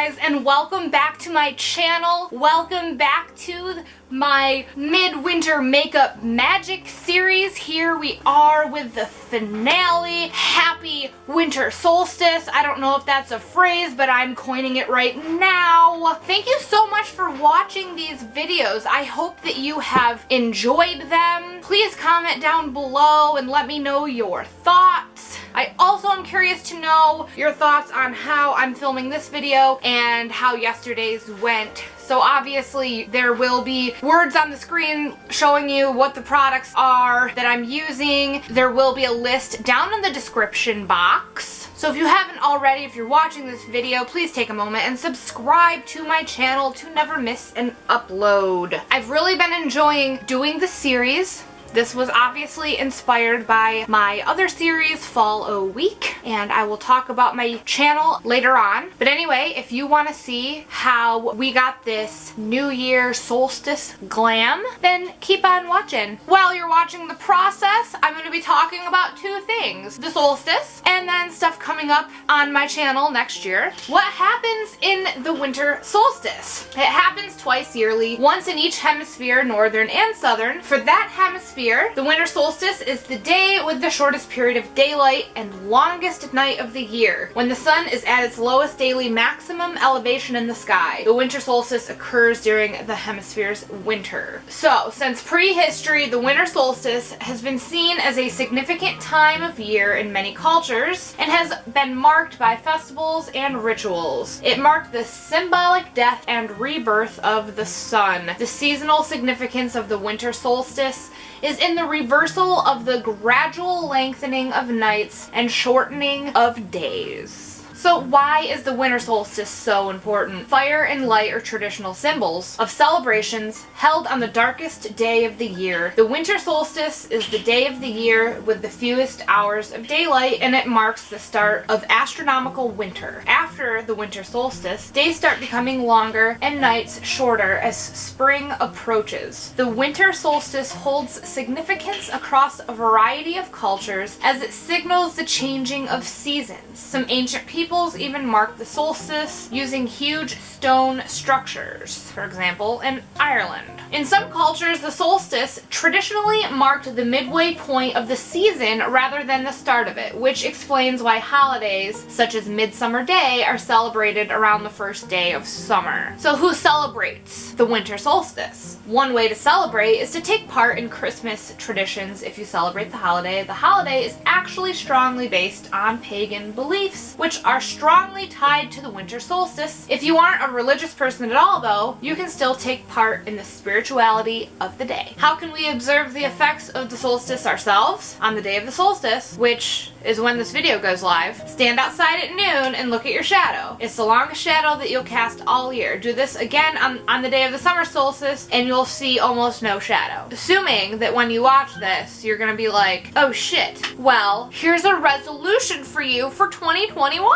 guys, and welcome back to my channel. Welcome back to my midwinter makeup magic series. Here we are with the finale. Happy winter solstice. I don't know if that's a phrase, but I'm coining it right now. Thank you so much for watching these videos. I hope that you have enjoyed them. Please comment down below and let me know your thoughts. I also am curious to know your thoughts on how I'm filming this video and how yesterday's went. So obviously there will be words on the screen showing you what the products are that I'm using. There will be a list down in the description box. So if you haven't already, if you're watching this video, please take a moment and subscribe to my channel to never miss an upload. I've really been enjoying doing this series. This was obviously inspired by my other series, Fall O Week, and I will talk about my channel later on. But anyway, if you want to see how we got this New Year solstice glam, then keep on watching. While you're watching the process, I'm going to be talking about two things: the solstice, and then stuff coming up on my channel next year. What happens in the winter solstice? It happens twice yearly, once in each hemisphere, northern and southern. For that hemisphere, the winter solstice is the day with the shortest period of daylight and longest night of the year, when the sun is at its lowest daily maximum elevation in the sky. The winter solstice occurs during the hemisphere's winter. So, since prehistory, the winter solstice has been seen as a significant time of year in many cultures and has been marked by festivals and rituals. It marked the symbolic death and rebirth of the sun. The seasonal significance of the winter solstice is in the reversal of the gradual lengthening of nights and shortening of days. So why is the winter solstice so important? Fire and light are traditional symbols of celebrations held on the darkest day of the year. The winter solstice is the day of the year with the fewest hours of daylight, and it marks the start of astronomical winter. After the winter solstice, days start becoming longer and nights shorter as spring approaches. The winter solstice holds significance across a variety of cultures as it signals the changing of seasons. Some ancient peoples even mark the solstice using huge stone structures, for example, in Ireland. In some cultures, the solstice traditionally marked the midway point of the season rather than the start of it, which explains why holidays such as Midsummer Day are celebrated around the first day of summer. So who celebrates the winter solstice? One way to celebrate is to take part in Christmas traditions if you celebrate the holiday. The holiday is actually strongly based on pagan beliefs, which are strongly tied to the winter solstice. If you aren't a religious person at all, though, you can still take part in the spirituality of the day. How can we observe the effects of the solstice ourselves? On the day of the solstice, which is when this video goes live, stand outside at noon and look at your shadow. It's the longest shadow that you'll cast all year. Do this again on the day of the summer solstice and you'll see almost no shadow. Assuming that when you watch this, you're gonna be like, oh shit. Well, here's a resolution for you for 2021.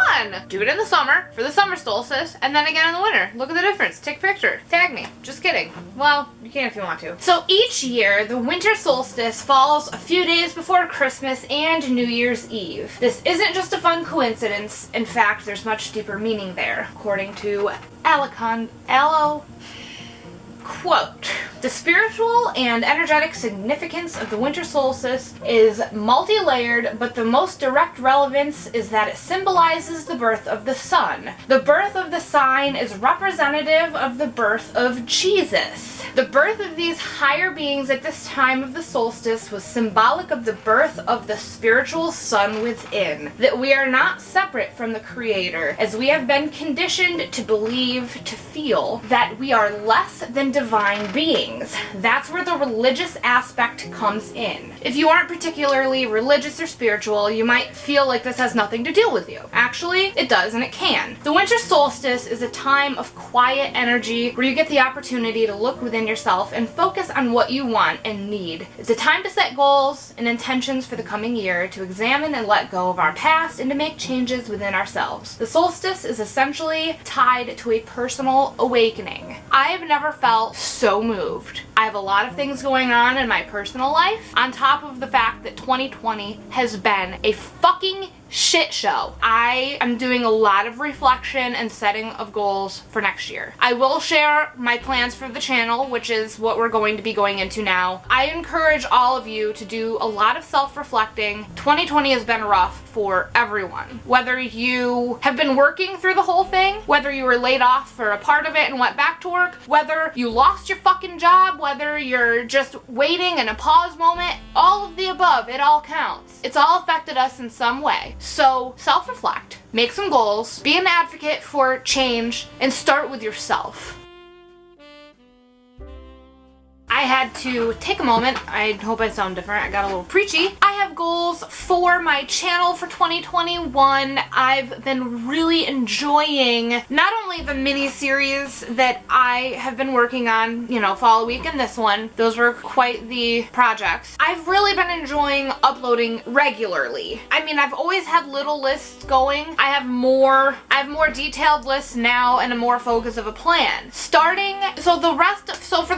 Do it in the summer for the summer solstice and then again in the winter. Look at the difference. Take a picture. Tag me. Just kidding. Well, you can if you want to. So each year, the winter solstice falls a few days before Christmas and New Year's Eve. This isn't just a fun coincidence. In fact, there's much deeper meaning there, according to Allo. Quote, the spiritual and energetic significance of the winter solstice is multi-layered, but the most direct relevance is that it symbolizes the birth of the sun. The birth of the sign is representative of the birth of Jesus. The birth of these higher beings at this time of the solstice was symbolic of the birth of the spiritual sun within, that we are not separate from the Creator, as we have been conditioned to believe, to feel, that we are less than divine beings. That's where the religious aspect comes in. If you aren't particularly religious or spiritual, you might feel like this has nothing to do with you. Actually, it does, and it can. The winter solstice is a time of quiet energy where you get the opportunity to look within yourself and focus on what you want and need. It's a time to set goals and intentions for the coming year, to examine and let go of our past, and to make changes within ourselves. The solstice is essentially tied to a personal awakening. I have never felt so moved. I have a lot of things going on in my personal life, on top of the fact that 2020 has been a fucking shit show. I am doing a lot of reflection and setting of goals for next year. I will share my plans for the channel, which is what we're going to be going into now. I encourage all of you to do a lot of self-reflecting. 2020 has been rough for everyone. Whether you have been working through the whole thing, whether you were laid off for a part of it and went back to work, whether you lost your fucking job, whether you're just waiting in a pause moment, all of the above, it all counts. It's all affected us in some way. So self-reflect, make some goals, be an advocate for change, and start with yourself. I had to take a moment. I hope I sound different. I got a little preachy. I have goals for my channel for 2021. I've been really enjoying not only the mini series that I have been working on, you know, Fall Week and this one. Those were quite the projects. I've really been enjoying uploading regularly. I mean, I've always had little lists going. I have more detailed lists now and a more focus of a plan. For the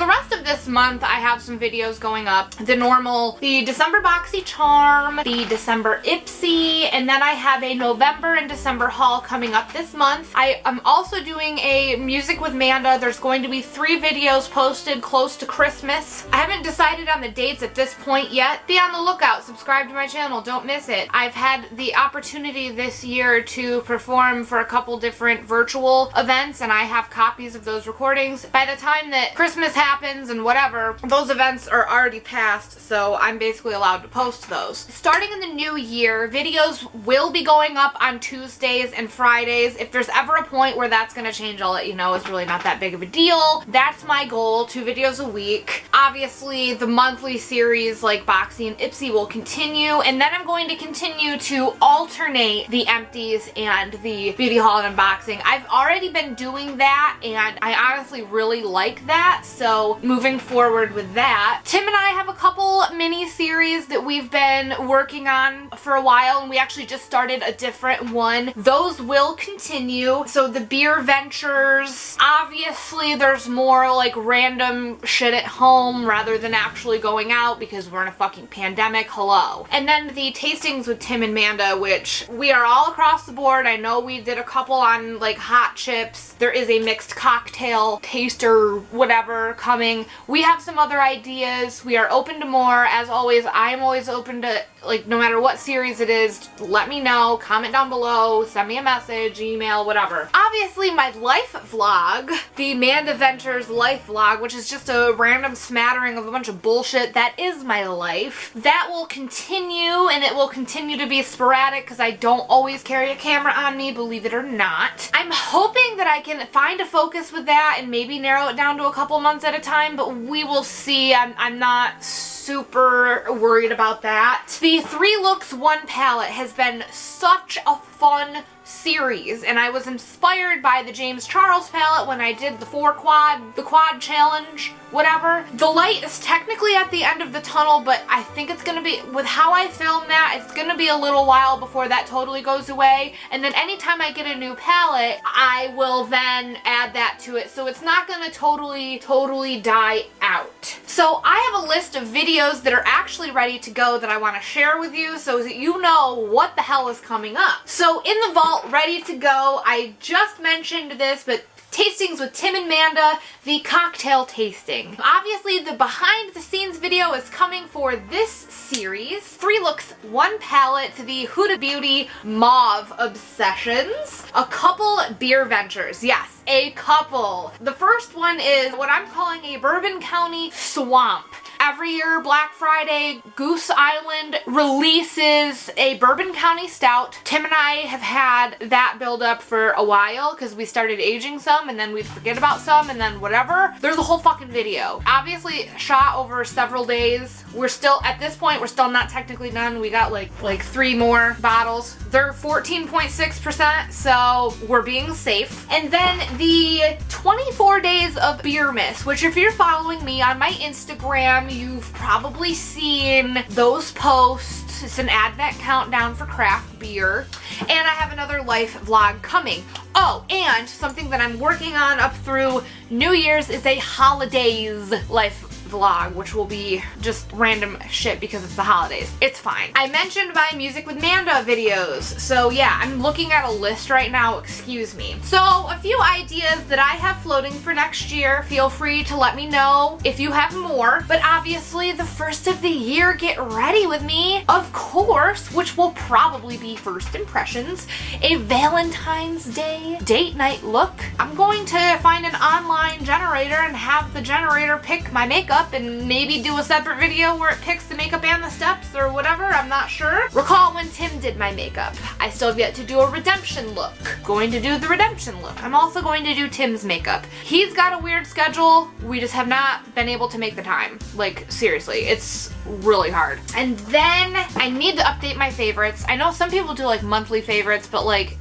rest of this month, I have some videos going up. The December Boxy Charm, the December Ipsy, and then I have a November and December haul coming up this month. I am also doing a Music with Manda. There's going to be 3 videos posted close to Christmas. I haven't decided on the dates at this point yet. Be on the lookout. Subscribe to my channel. Don't miss it. I've had the opportunity this year to perform for a couple different virtual events, and I have copies of those recordings. By the time that Christmas happens and whatever, those events are already past, so I'm basically allowed to post those. Starting in the new year, videos will be going up on Tuesdays and Fridays. If there's ever a point where that's going to change, I'll let you know. It's really not that big of a deal. That's my goal, 2 videos a week. Obviously, the monthly series like Boxy and Ipsy will continue, and then I'm going to continue to alternate the empties and the beauty haul and unboxing. I've already been doing that, and I honestly really like that, so moving forward with that. Tim and I have a couple mini series that we've been working on for a while, and we actually just started a different one. Those will continue. So the beer ventures, obviously there's more like random shit at home rather than actually going out because we're in a fucking pandemic. Hello. And then the tastings with Tim and Manda, which we are all across the board. I know we did a couple on like hot chips. There is a mixed cocktail taster whatever coming. We have some other ideas. We are open to more. As always, I'm always open to, like, no matter what series it is, let me know, comment down below, send me a message, email, whatever. Obviously, my life vlog, the Manda Ventures life vlog, which is just a random smattering of a bunch of bullshit that is my life, that will continue, and it will continue to be sporadic because I don't always carry a camera on me, believe it or not. I'm hoping that I can find a focus with that and maybe narrow it down to a couple months at a time, but we will see. I'm not super worried about that. The 3 looks 1 palette has been such a fun series, and I was inspired by the James Charles palette when I did the quad challenge, whatever. The light is technically at the end of the tunnel, but I think it's gonna be, with how I film that, it's gonna be a little while before that totally goes away, and then anytime I get a new palette, I will then add that to it, so it's not gonna totally die out. So I have a list of videos that are actually ready to go that I want to share with you so that you know what the hell is coming up. So in the vault, ready to go, I just mentioned this, but tastings with Tim and Manda, the cocktail tasting. Obviously, the behind the scenes video is coming for this series. 3 looks, 1 palette, the Huda Beauty Mauve Obsessions, a couple beer ventures. Yes, a couple. The first one is what I'm calling a Bourbon County Swamp. Every year, Black Friday, Goose Island releases a Bourbon County Stout. Tim and I have had that build up for a while because we started aging some and then we'd forget about some and then whatever. There's a whole fucking video. Obviously shot over several days. We're still, at this point, we're still not technically done. We got like 3 more bottles. They're 14.6%, so we're being safe. And then the 24 days of Beer Miss, which if you're following me on my Instagram, you've probably seen those posts. It's an advent countdown for craft beer. And I have another life vlog coming. Oh, and something that I'm working on up through New Year's is a holidays life vlog, which will be just random shit because it's the holidays. It's fine. I mentioned my Music with Manda videos, so yeah, I'm looking at a list right now, excuse me. So a few ideas that I have floating for next year. Feel free to let me know if you have more, but obviously the first of the year, get ready with me, of course, which will probably be first impressions, a Valentine's Day date night look. I'm going to find an online generator and have the generator pick my makeup and maybe do a separate video where it picks the makeup and the steps or whatever, I'm not sure. Recall when Tim did my makeup. I still have yet to do a redemption look. Going to do the redemption look. I'm also going to do Tim's makeup. He's got a weird schedule. We just have not been able to make the time. Like, seriously, it's really hard. And then I need to update my favorites. I know some people do like monthly favorites, but like,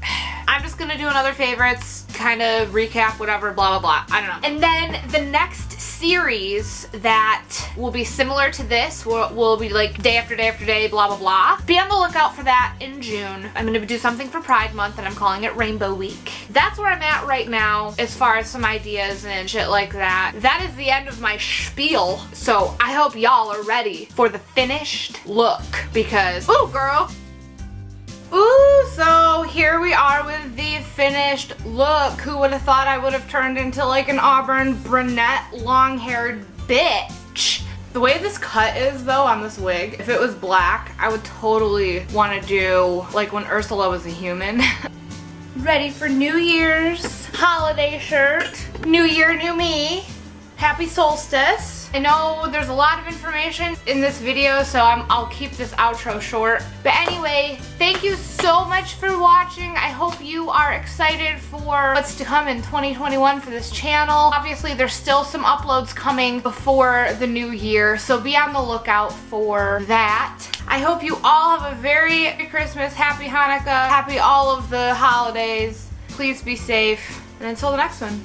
I'm just gonna do another favorites, kind of recap, whatever, blah, blah, blah. I don't know. And then the next series that will be similar to this will be like day after day after day, blah, blah, blah. Be on the lookout for that in June. I'm gonna do something for Pride Month and I'm calling it Rainbow Week. That's where I'm at right now as far as some ideas and shit like that. That is the end of my spiel. So I hope y'all are ready for the finished look because, ooh, girl. Ooh, so here we are with the finished look. Who would have thought I would have turned into like an auburn brunette long-haired bitch? The way this cut is though on this wig, if it was black, I would totally want to do like when Ursula was a human. Ready for New Year's holiday shirt. New year, new me. Happy solstice. I know there's a lot of information in this video, so I'll keep this outro short. But anyway, thank you so much for watching. I hope you are excited for what's to come in 2021 for this channel. Obviously, there's still some uploads coming before the new year, so be on the lookout for that. I hope you all have a very Merry Christmas, Happy Hanukkah, happy all of the holidays. Please be safe, and until the next one.